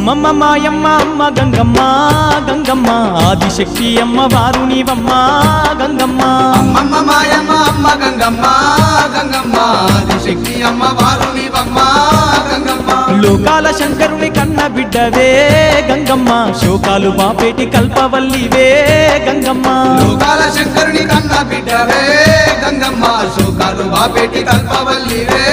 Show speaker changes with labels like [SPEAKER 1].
[SPEAKER 1] అమ్మమ్మ మాయమ్మ అమ్మ గంగమ్మ గంగమ్మ ఆదిశక్తి అమ్మ వారు నీవమ్మ గంగమ్మ
[SPEAKER 2] అమ్మమ్మ మాయమ్మ అమ్మ గంగమ్మ గంగమ్మ ఆదిశక్తి అమ్మ వారు నీవమ్మ గంగమ్మ
[SPEAKER 1] లోకాల శంకరుని కన్న బిడ్డవే గంగమ్మ శోకాలు బాపేటి కల్పవల్లివే గంగమ్మ
[SPEAKER 2] లోకాల శంకరుని కన్న బిడ్డవే గంగమ్మ శోకాలు బాపేటి కల్పవల్లివే